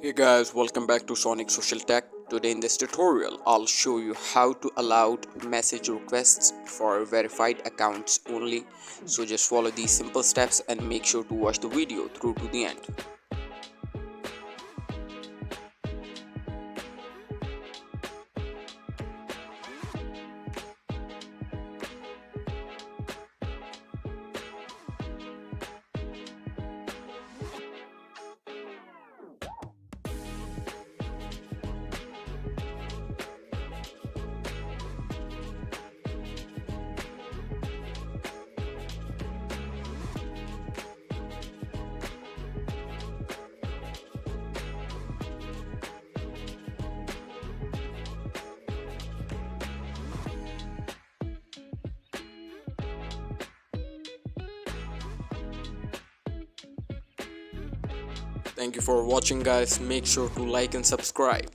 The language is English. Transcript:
Hey guys, welcome back to Sonic Social Tech. Today in this tutorial, I'll show you how to allow message requests for verified accounts only. So just follow these simple steps and make sure to watch the video through to the end. Thank you for watching guys. Make sure to like and subscribe.